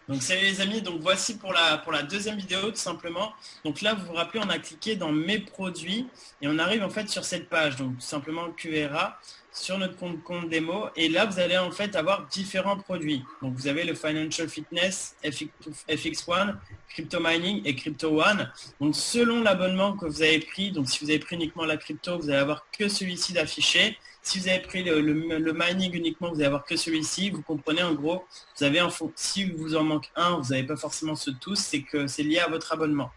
Donc salut les amis, donc voici pour la deuxième vidéo tout simplement. Donc là vous vous rappelez, on a cliqué dans mes produits et on arrive en fait sur cette page, donc tout simplement QRA sur notre compte démo, et là vous allez en fait avoir différents produits. Donc vous avez le Financial Fitness, FX1, Crypto Mining et Crypto One. Donc selon l'abonnement que vous avez pris, donc si vous avez pris uniquement la crypto, vous allez avoir que celui-ci d'affiché. Si vous avez pris le mining uniquement, vous allez avoir que celui-ci. Vous comprenez en gros, vous avez si vous en manque un, vous n'avez pas forcément ceux tous, c'est que c'est lié à votre abonnement.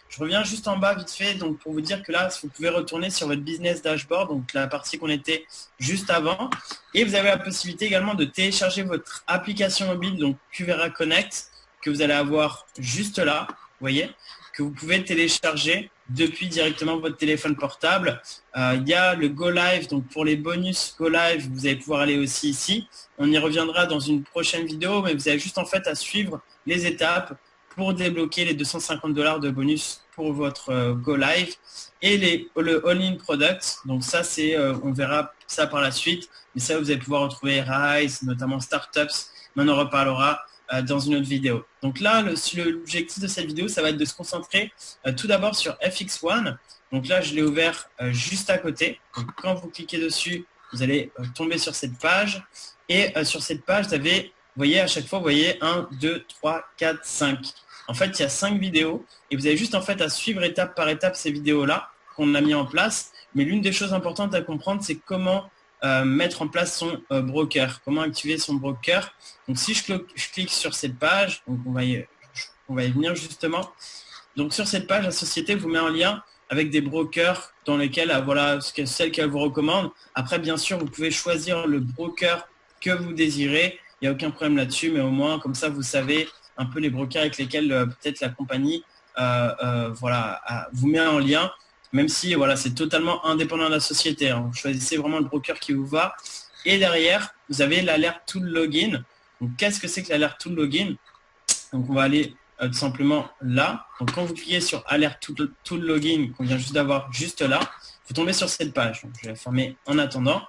Je reviens juste en bas vite fait donc pour vous dire que là, vous pouvez retourner sur votre business dashboard, donc la partie qu'on était juste avant. Et vous avez la possibilité également de télécharger votre application mobile, donc QVera Connect, que vous allez avoir juste là, vous voyez, que vous pouvez télécharger depuis directement votre téléphone portable. Il y a le Go Live, donc pour les bonus Go Live, vous allez pouvoir aller aussi ici. On y reviendra dans une prochaine vidéo, mais vous avez juste en fait à suivre les étapes pour débloquer les 250 $ de bonus pour votre Go Live et le All-in Product. Donc ça, c'est, on verra ça par la suite, mais ça, vous allez pouvoir retrouver Rise, notamment Startups, mais on en reparlera dans une autre vidéo. Donc là, l'objectif de cette vidéo, ça va être de se concentrer tout d'abord sur FX1. Donc là, je l'ai ouvert juste à côté. Donc, quand vous cliquez dessus, vous allez tomber sur cette page. Et sur cette page, vous avez, vous voyez, à chaque fois, vous voyez 1, 2, 3, 4, 5. En fait, il y a 5 vidéos et vous avez juste en fait à suivre étape par étape ces vidéos-là qu'on a mis en place. Mais l'une des choses importantes à comprendre, c'est comment mettre en place son broker, comment activer son broker. Donc si je clique sur cette page, donc on va y venir justement. Donc sur cette page, la société vous met en lien avec des brokers dans lesquels, voilà, celle qu'elle vous recommande. Après, bien sûr, vous pouvez choisir le broker que vous désirez. Il n'y a aucun problème là-dessus, mais au moins, comme ça, vous savez un peu les brokers avec lesquels peut-être la compagnie voilà, vous met en lien, même si voilà, c'est totalement indépendant de la société. Hein. Vous choisissez vraiment le broker qui vous va. Et derrière, vous avez l'alerte tool login. Donc, qu'est-ce que c'est que l'alerte tool login? Donc, on va aller tout simplement là. Donc, quand vous cliquez sur alerte tool login, qu'on vient juste d'avoir juste là, vous tombez sur cette page. Donc, je vais la fermer en attendant.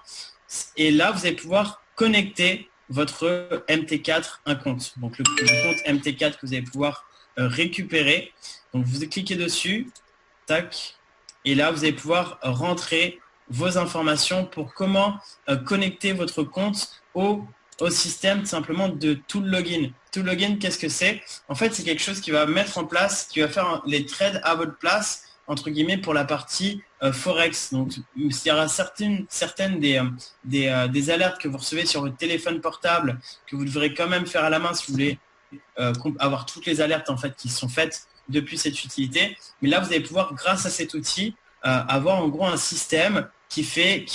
Et là, vous allez pouvoir connecter votre MT4 un compte. Donc, le compte MT4 que vous allez pouvoir récupérer. Donc, vous cliquez dessus. Tac. Et là, vous allez pouvoir rentrer vos informations pour comment connecter votre compte au système tout simplement de Tool Login. Tool Login, qu'est-ce que c'est? En fait, c'est quelque chose qui va mettre en place, qui va faire les trades à votre place, entre guillemets, pour la partie Forex. Donc, il y aura certaines des alertes que vous recevez sur votre téléphone portable, que vous devrez quand même faire à la main si vous voulez avoir toutes les alertes en fait qui sont faites depuis cette utilité. Mais là, vous allez pouvoir, grâce à cet outil, avoir en gros un système qui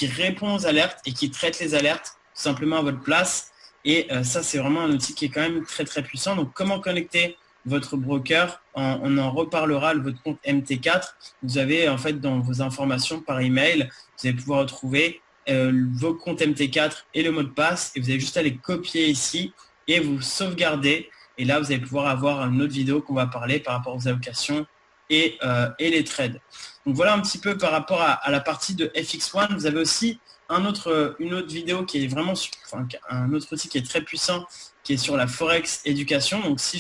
répond aux alertes et qui traite les alertes tout simplement à votre place. Et ça, c'est vraiment un outil qui est quand même très, très puissant. Donc, comment connecter votre broker? On en reparlera, votre compte MT4. Vous avez en fait dans vos informations par email, vous allez pouvoir retrouver vos comptes MT4 et le mot de passe. Et vous avez juste à les copier ici et vous sauvegarder. Et là, vous allez pouvoir avoir une autre vidéo qu'on va parler par rapport aux allocations et les trades. Donc voilà un petit peu par rapport à la partie de FX1. Vous avez aussi une autre vidéo qui est vraiment, un autre outil qui est très puissant, qui est sur la Forex éducation. Donc si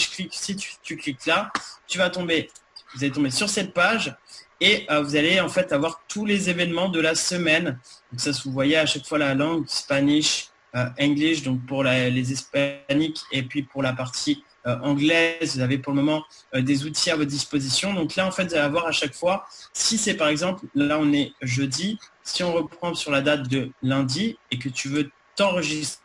tu cliques là, vous allez tomber sur cette page et vous allez en fait avoir tous les événements de la semaine. Donc ça, vous voyez à chaque fois la langue, Spanish, English, donc pour les hispaniques, et puis pour la partie anglaise, vous avez pour le moment des outils à votre disposition. Donc là, en fait, vous allez avoir à chaque fois, si c'est par exemple, là on est jeudi, si on reprend sur la date de lundi et que tu veux t'enregistrer,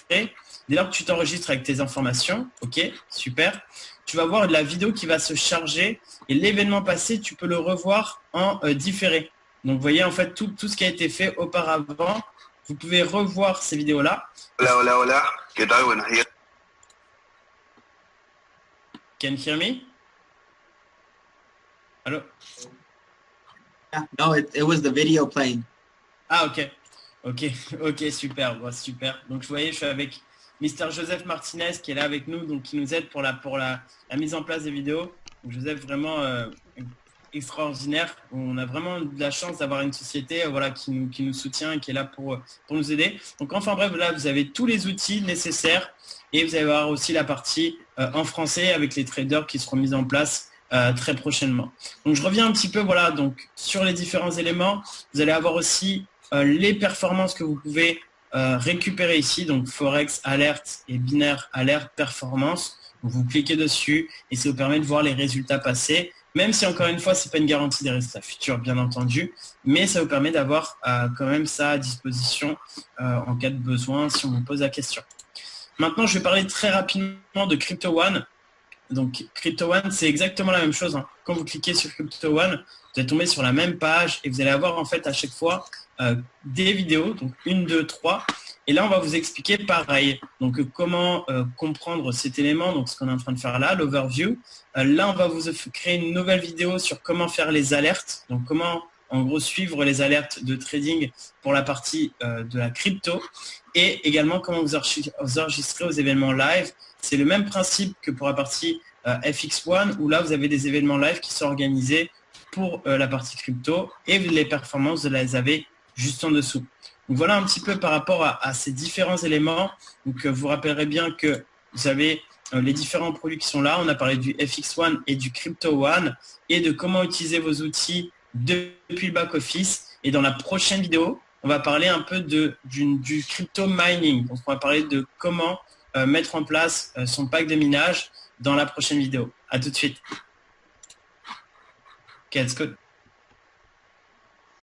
dès lors que tu t'enregistres avec tes informations, ok, super, tu vas voir la vidéo qui va se charger et l'événement passé, tu peux le revoir en différé. Donc vous voyez en fait tout ce qui a été fait auparavant. Vous pouvez revoir ces vidéos-là. Hola, hola, hola. ¿Qué tal? Buenos días. Can you hear me? Allô? No, it was the video playing. Ah, ok, super, bon, super. Donc, vous voyez, je suis avec Mr. Joseph Martinez qui est là avec nous, donc qui nous aide pour la mise en place des vidéos. Donc, Joseph, vraiment extraordinaire. On a vraiment de la chance d'avoir une société voilà, qui nous soutient et qui est là pour nous aider. Donc, enfin bref, là, vous avez tous les outils nécessaires Et vous allez avoir aussi la partie en français avec les traders qui seront mis en place très prochainement. Donc je reviens un petit peu voilà, donc, sur les différents éléments. Vous allez avoir aussi les performances que vous pouvez récupérer ici, donc Forex Alert et Binaire Alert Performance. Donc, vous cliquez dessus et ça vous permet de voir les résultats passés, même si encore une fois, ce n'est pas une garantie des résultats futurs, bien entendu, mais ça vous permet d'avoir quand même ça à disposition en cas de besoin si on vous pose la question. Maintenant, je vais parler très rapidement de Crypto One. Donc Crypto One, c'est exactement la même chose. Hein. Quand vous cliquez sur Crypto One, vous allez tomber sur la même page et vous allez avoir en fait à chaque fois des vidéos, donc 1, 2, 3. Et là, on va vous expliquer pareil. Donc comment comprendre cet élément, donc ce qu'on est en train de faire là, l'overview. Là, on va vous créer une nouvelle vidéo sur comment faire les alertes. Donc comment en gros suivre les alertes de trading pour la partie de la crypto. Et également comment vous enregistrer aux événements live. C'est le même principe que pour la partie FX1 où là vous avez des événements live qui sont organisés pour la partie crypto et les performances vous les avez juste en dessous. Donc voilà un petit peu par rapport à ces différents éléments. Donc vous rappellerez bien que vous avez les différents produits qui sont là. On a parlé du FX1 et du Crypto One et de comment utiliser vos outils depuis le back-office. Et dans la prochaine vidéo, on va parler un peu du crypto mining. Donc on va parler de comment mettre en place son pack de minage dans la prochaine vidéo. À tout de suite. Okay, let's go.